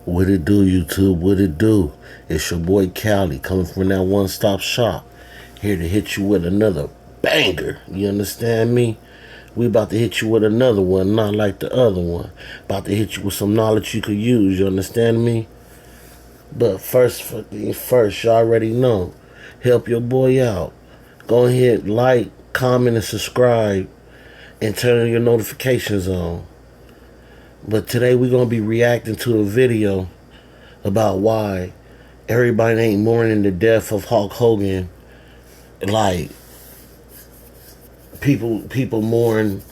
What it do, YouTube? What it do? It's your boy Cali coming from that one-stop shop. Here to hit you with another banger. You understand me? We about to hit you with another one, not like the other one. About to hit you with some knowledge you could use. You understand me? But first, you already know. Help your boy out. Go ahead, like, comment, and subscribe, and turn your notifications on. But today we're gonna be reacting to a video about why everybody ain't mourning the death of Hulk Hogan. Like people mourn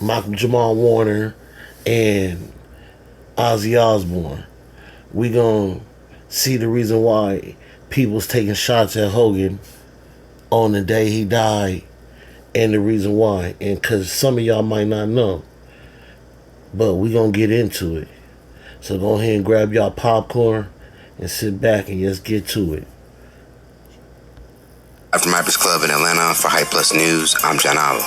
Michael Jamal Warner and Ozzy Osbourne. We gonna see the reason why people's taking shots at Hogan on the day he died, and the reason why. And cause some of y'all might not know, but we gonna get into it. So go ahead and grab y'all popcorn and sit back and just get to it. From Rappers Club in Atlanta for Hype Plus News, I'm John Oliver.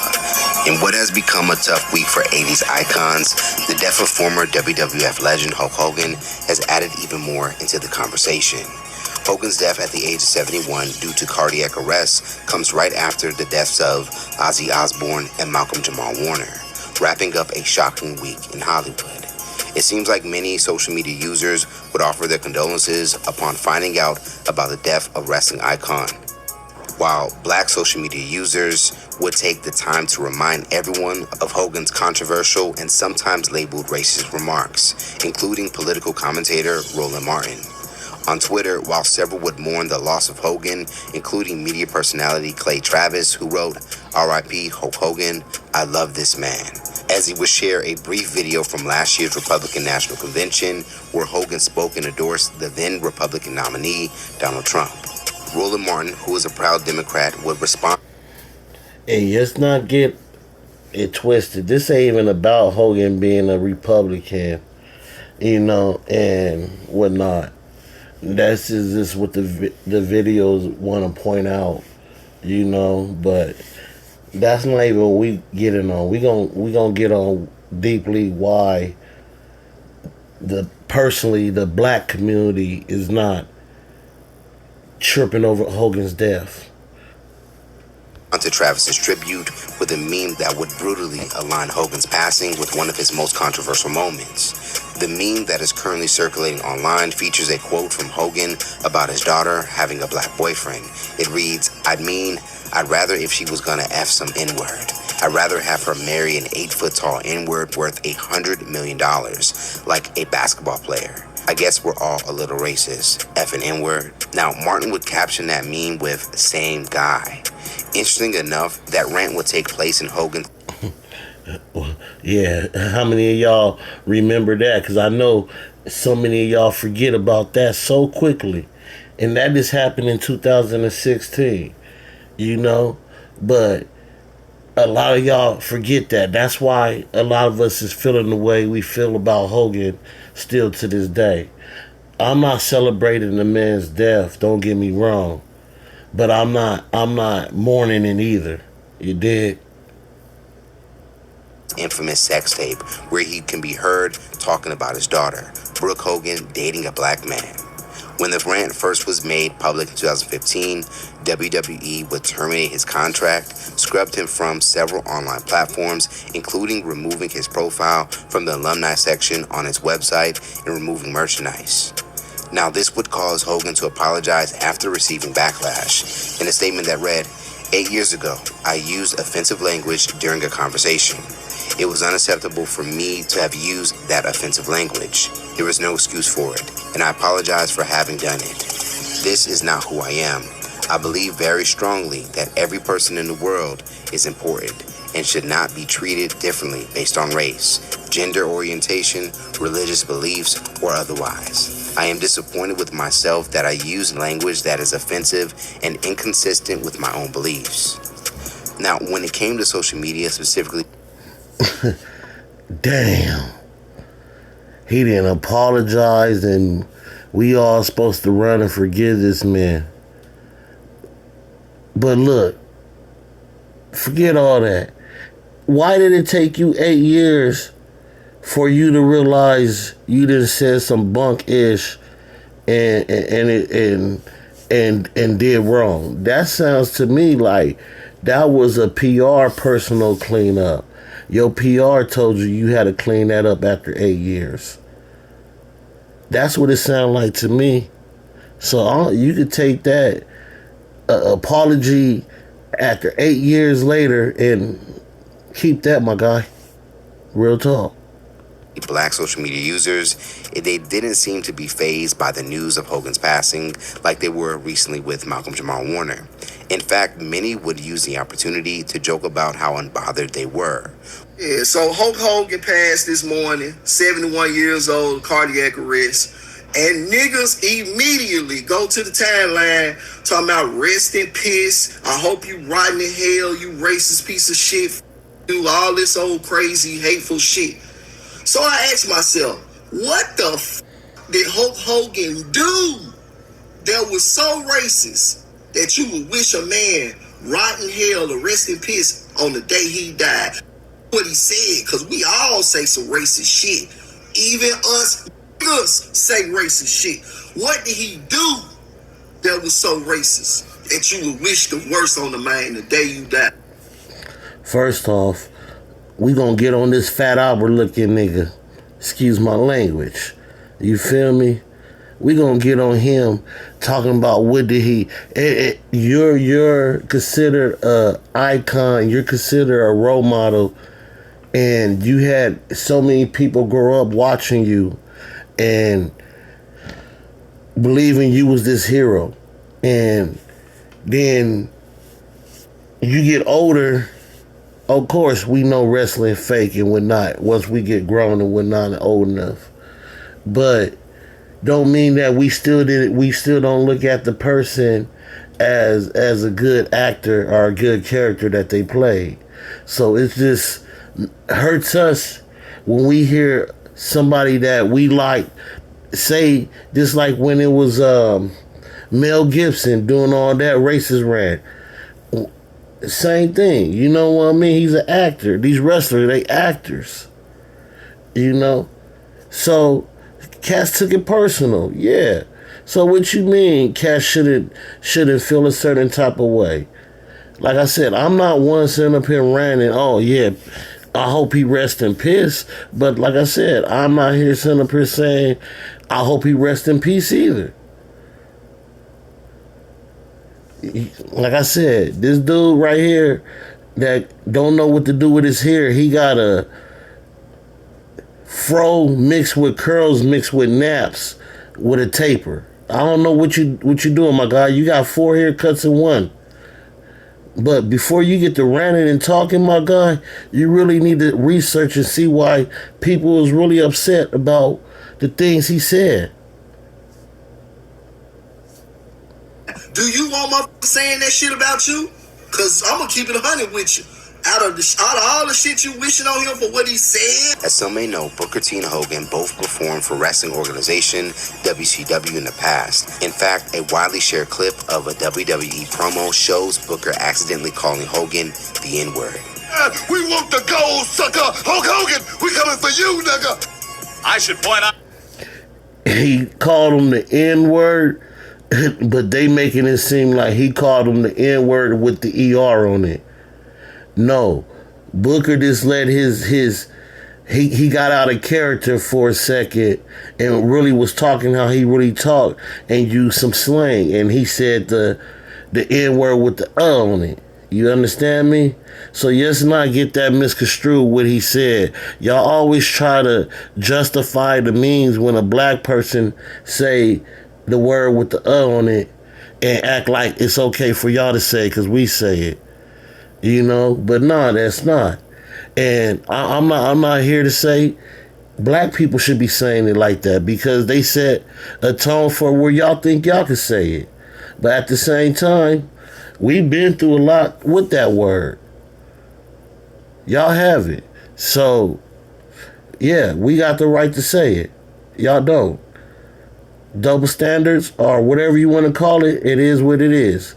In what has become a tough week for 80s icons, the death of former WWF legend Hulk Hogan has added even more into the conversation. Hogan's death at the age of 71 due to cardiac arrest comes right after the deaths of Ozzy Osbourne and Malcolm Jamal Warner, wrapping up a shocking week in Hollywood. It seems like many social media users would offer their condolences upon finding out about the death of wrestling icon, while black social media users would take the time to remind everyone of Hogan's controversial and sometimes labeled racist remarks, including political commentator Roland Martin. On Twitter, while several would mourn the loss of Hogan, including media personality Clay Travis, who wrote, "R.I.P. Hulk Hogan, I love this man," as he would share a brief video from last year's Republican National Convention where Hogan spoke and endorsed the then Republican nominee, Donald Trump. Roland Martin, who is a proud Democrat, would respond. Hey, let's not get it twisted. This ain't even about Hogan being a Republican, and whatnot. That's just what the videos want to point out, But that's not even what we getting on. We gonna get on deeply why the black community is not tripping over Hogan's death. Onto Travis's tribute with a meme that would brutally align Hogan's passing with one of his most controversial moments. The meme that is currently circulating online features a quote from Hogan about his daughter having a black boyfriend. It reads, I'd rather if she was gonna F some N-word. I'd rather have her marry an 8-foot-tall N-word worth $100 million, like a basketball player. I guess we're all a little racist. F and N-word. Now, Martin would caption that meme with, same guy. Interesting enough, that rant would take place in Hogan. Yeah, how many of y'all remember that? Because I know so many of y'all forget about that so quickly. And that just happened in 2016, But a lot of y'all forget that. That's why a lot of us is feeling the way we feel about Hogan still to this day. I'm not celebrating the man's death, don't get me wrong. But I'm not mourning it either. You did? Infamous sex tape where he can be heard talking about his daughter, Brooke Hogan, dating a black man. When the rant first was made public in 2015, WWE would terminate his contract, scrubbed him from several online platforms, including removing his profile from the alumni section on its website and removing merchandise. Now, this would cause Hogan to apologize after receiving backlash. In a statement that read, 8 years ago, I used offensive language during a conversation. It was unacceptable for me to have used that offensive language. There was no excuse for it, and I apologize for having done it. This is not who I am. I believe very strongly that every person in the world is important and should not be treated differently based on race, gender orientation, religious beliefs, or otherwise. I am disappointed with myself that I use language that is offensive and inconsistent with my own beliefs. Now, when it came to social media specifically... Damn. He didn't apologize, and we all supposed to run and forgive this man. But look, forget all that. Why did it take you 8 years for you to realize you done said some bunk ish and did wrong. That sounds to me like that was a PR personal cleanup. Your PR told you you had to clean that up after 8 years. That's what it sounded like to me. So you could take that apology after 8 years later and keep that, my guy. Real talk. Black social media users, they didn't seem to be fazed by the news of Hogan's passing like they were recently with Malcolm Jamal Warner. In fact, many would use the opportunity to joke about how unbothered they were. Yeah, so Hulk Hogan passed this morning, 71 years old, cardiac arrest. And niggas immediately go to the timeline talking about rest in peace. I hope you rotten in hell, you racist piece of shit. Do all this old crazy, hateful shit. So I asked myself, what the did Hulk Hogan do that was so racist that you would wish a man rotten hell or rest in peace on the day he died? What he said, because we all say some racist shit. Even us say racist shit. What did he do that was so racist that you would wish the worst on the man the day you die? First off, we gonna get on this Fat Albert looking nigga. Excuse my language. You feel me? We gonna get on him talking about what did he... You're considered a icon. You're considered a role model. And you had so many people grow up watching you and believing you was this hero. And then you get older. Of course, we know wrestling fake and whatnot once we get grown and whatnot and old enough. But don't mean that we still don't look at the person as a good actor or a good character that they played. So it just hurts us when we hear somebody that we like say, just like when it was Mel Gibson doing all that racist rant. Same thing, you know what I mean? He's an actor. These wrestlers, they actors. You know? So, Cass took it personal, yeah. So what you mean Cass shouldn't feel a certain type of way? Like I said, I'm not one sitting up here ranting, oh yeah, I hope he rests in peace. But like I said, I'm not here sitting up here saying, I hope he rests in peace either. Like I said, this dude right here that don't know what to do with his hair, he got a fro mixed with curls mixed with naps with a taper. I don't know what you doing, my guy. You got 4 haircuts in one. But before you get to ranting and talking, my guy, you really need to research and see why people was really upset about the things he said. Do you want my saying that shit about you? Cause I'm gonna keep it 100 with you. Out of all the shit you wishing on him for what he said. As some may know, Booker T and Hogan both performed for wrestling organization WCW in the past. In fact, a widely shared clip of a WWE promo shows Booker accidentally calling Hogan the N-word. We want the gold, sucker! Hulk Hogan, we coming for you, nigga! I should point out... He called him the N-word, but they making it seem like he called him the N-word with the ER on it. No, Booker just let he got out of character for a second and really was talking how he really talked and used some slang, and he said the N-word with the on it. You understand me? So let's not get that misconstrued what he said. Y'all always try to justify the means when a black person say the word with the on it and act like it's okay for y'all to say because we say it. You know, but no, that's not. And I'm not here to say black people should be saying it like that because they set a tone for where y'all think y'all can say it. But at the same time, we've been through a lot with that word. Y'all have it. So, yeah, we got the right to say it. Y'all don't. Double standards or whatever you want to call it, it is what it is.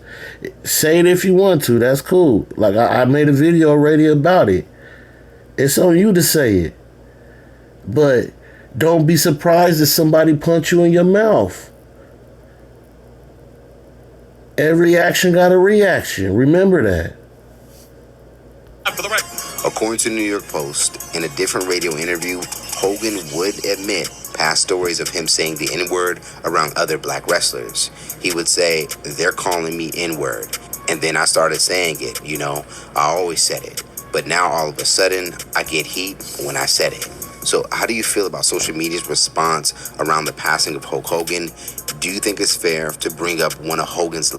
Say it if you want to, that's cool. Like I made a video already about it. It's on you to say it. But don't be surprised if somebody punch you in your mouth. Every action got a reaction. Remember that. According to the New York Post, in a different radio interview, Hogan would admit past stories of him saying the N-word around other black wrestlers. He would say, they're calling me N-word. And then I started saying it, I always said it. But now all of a sudden, I get heat when I said it. So how do you feel about social media's response around the passing of Hulk Hogan? Do you think it's fair to bring up one of Hogan's...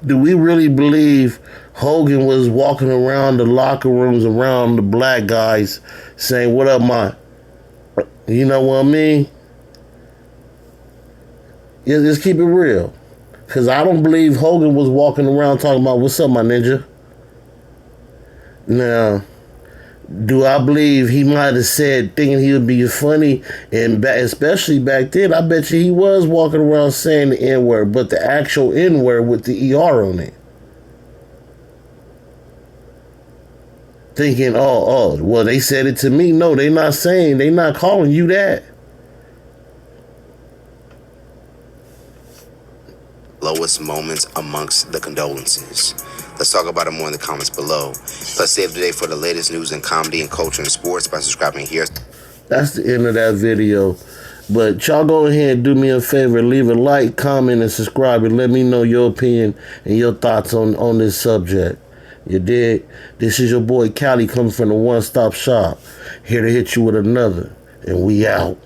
Do we really believe Hogan was walking around the locker rooms around the black guys saying, what up, my... You know what I mean? Yeah, just keep it real. Because I don't believe Hogan was walking around talking about, what's up, my ninja? Now, do I believe he might have said, thinking he would be funny, and especially back then, I bet you he was walking around saying the N-word, but the actual N-word with the ER on it. Thinking, well, they said it to me. No, they not calling you that. Lowest moments amongst the condolences. Let's talk about it more in the comments below. Let's save the day for the latest news in comedy and culture and sports by subscribing here. That's the end of that video. But y'all go ahead and do me a favor. Leave a like, comment, and subscribe, and let me know your opinion and your thoughts on this subject. You dig? This is your boy Cali coming from the One Stop Shop. Here to hit you with another. And we out.